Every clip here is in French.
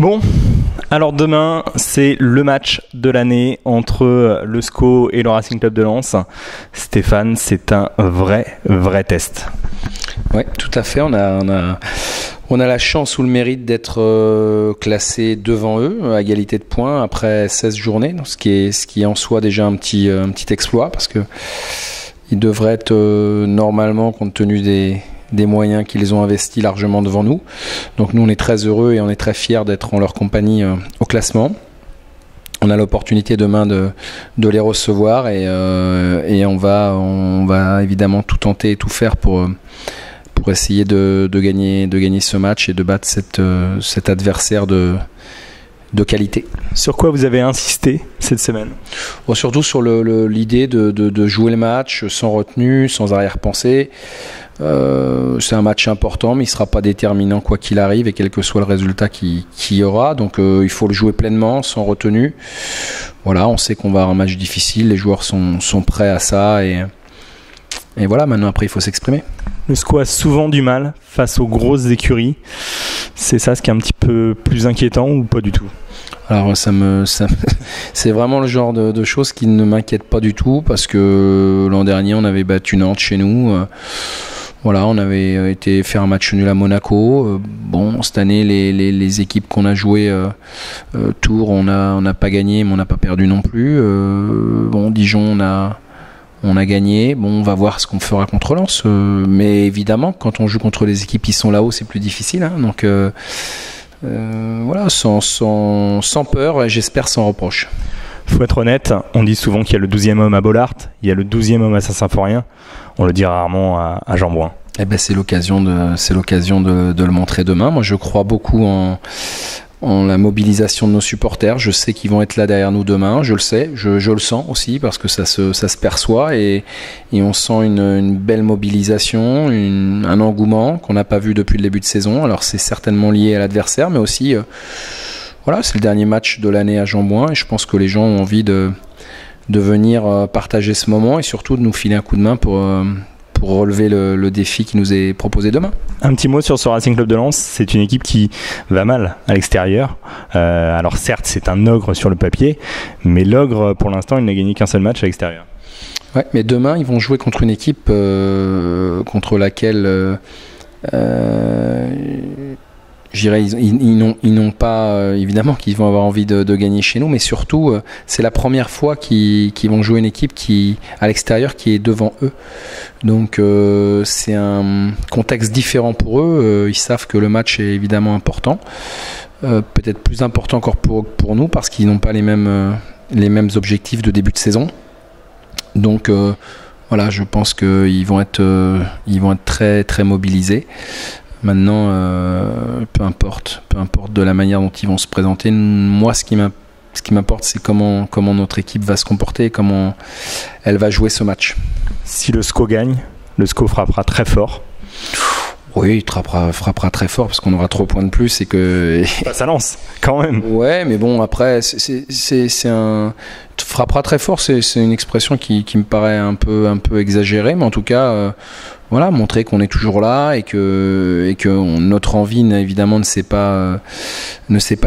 Bon, alors demain, c'est le match de l'année entre le SCO et le Racing Club de Lens. Stéphane, c'est un vrai test. Oui, tout à fait. On a la chance ou le mérite d'être classé devant eux, à égalité de points, après 16 journées, ce qui est en soi déjà un petit exploit, parce que ils devraient être normalement, compte tenu des moyens qu'ils ont investis, largement devant nous. Donc nous, on est très heureux et on est très fiers d'être en leur compagnie au classement. On a l'opportunité demain de les recevoir et on va évidemment tout tenter et tout faire pour essayer de gagner ce match et de battre cet adversaire de qualité. Sur quoi vous avez insisté cette semaine ? Bon, surtout sur l'idée de jouer le match sans retenue, sans arrière-pensée. C'est un match important, mais il ne sera pas déterminant quoi qu'il arrive et quel que soit le résultat qu'il y aura. Donc il faut le jouer pleinement, sans retenue. Voilà, on sait qu'on va avoir un match difficile, les joueurs sont prêts à ça et voilà, maintenant après il faut s'exprimer. Le SCO a souvent du mal face aux grosses écuries. C'est ça ce qui est un petit peu plus inquiétant ou pas du tout ? Alors c'est vraiment le genre de choses qui ne m'inquiètent pas du tout, parce que l'an dernier on avait battu Nantes chez nous. Voilà, on avait été faire un match nul à Monaco. Bon, cette année, les équipes qu'on a jouées Tours, on n'a pas gagné, mais on n'a pas perdu non plus. Bon, Dijon, on a gagné. Bon, on va voir ce qu'on fera contre Lens. Mais évidemment, quand on joue contre les équipes qui sont là-haut, c'est plus difficile. Hein. Donc voilà, sans peur et j'espère sans reproche. Faut être honnête, on dit souvent qu'il y a le 12e homme à Bollaert, il y a le 12e homme à Saint-Symphorien. On le dit rarement à Jean-Bouin. Eh ben, c'est l'occasion de le montrer demain. Moi, je crois beaucoup en la mobilisation de nos supporters. Je sais qu'ils vont être là derrière nous demain. Je le sais, je le sens aussi, parce que ça se perçoit et on sent une belle mobilisation, un engouement qu'on n'a pas vu depuis le début de saison. Alors c'est certainement lié à l'adversaire, mais aussi voilà, c'est le dernier match de l'année à Jean-Bouin et je pense que les gens ont envie de venir partager ce moment et surtout de nous filer un coup de main pour relever le défi qui nous est proposé demain. Un petit mot sur ce Racing Club de Lens. C'est une équipe qui va mal à l'extérieur. Alors certes, c'est un ogre sur le papier, mais l'ogre, pour l'instant, il n'a gagné qu'un seul match à l'extérieur. Ouais, mais demain, ils vont jouer contre une équipe contre laquelle je dirais, ils n'ont pas, évidemment qu'ils vont avoir envie de gagner chez nous, mais surtout c'est la première fois qu'ils vont jouer une équipe à l'extérieur qui est devant eux. Donc c'est un contexte différent pour eux. Ils savent que le match est évidemment important, peut-être plus important encore pour nous, parce qu'ils n'ont pas les mêmes objectifs de début de saison. Donc voilà, je pense qu'ils vont être très très mobilisés. Maintenant, peu importe de la manière dont ils vont se présenter. Moi, ce qui m'importe, c'est comment notre équipe va se comporter et comment elle va jouer ce match. Si le SCO gagne, le SCO frappera très fort. Oui, il frappera très fort parce qu'on aura 3 points de plus et que. Ça lance, quand même. Ouais, mais bon, après, frappera très fort, c'est une expression qui me paraît un peu exagérée, mais en tout cas. Voilà, montrer qu'on est toujours là et que notre envie évidemment ne s'est pas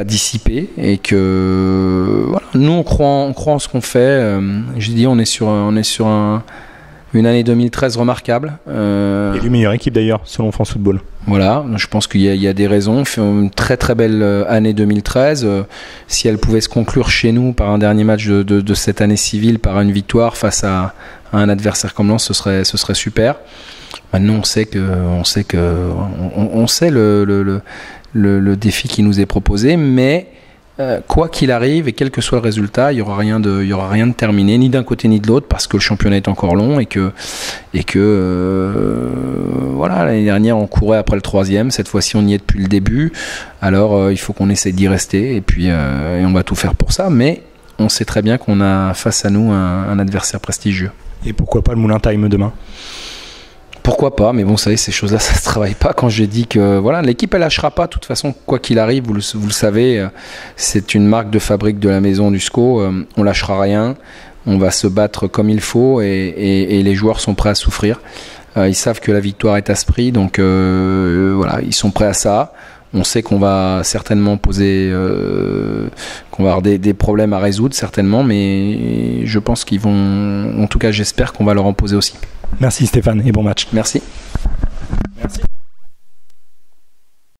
dissipée et que voilà, nous on croit en ce qu'on fait. J'ai dit on est sur une année 2013 remarquable. Et une meilleure équipe d'ailleurs selon France Football. Voilà, je pense qu'il y a des raisons. On fait une très très belle année 2013. Si elle pouvait se conclure chez nous par un dernier match de cette année civile, par une victoire face à un adversaire comme Lens, ce serait super. Maintenant, on sait le défi qui nous est proposé, mais quoi qu'il arrive et quel que soit le résultat, il y aura rien de terminé, ni d'un côté ni de l'autre, parce que le championnat est encore long et que voilà, l'année dernière on courait après le 3e, cette fois-ci on y est depuis le début. Alors il faut qu'on essaie d'y rester et puis et on va tout faire pour ça, mais on sait très bien qu'on a face à nous un adversaire prestigieux. Et pourquoi pas le Moulin Time demain ? Pourquoi pas, mais bon, vous savez, ces choses-là, ça se travaille pas. Quand j'ai dit que voilà, l'équipe elle lâchera pas, de toute façon, quoi qu'il arrive, vous le savez, c'est une marque de fabrique de la maison du SCO, on lâchera rien, on va se battre comme il faut et les joueurs sont prêts à souffrir. Ils savent que la victoire est à ce prix, donc voilà, ils sont prêts à ça. On sait qu'on va certainement qu'on va avoir des problèmes à résoudre certainement, mais je pense qu'ils vont, en tout cas j'espère qu'on va leur en poser aussi. Merci Stéphane et bon match. Merci.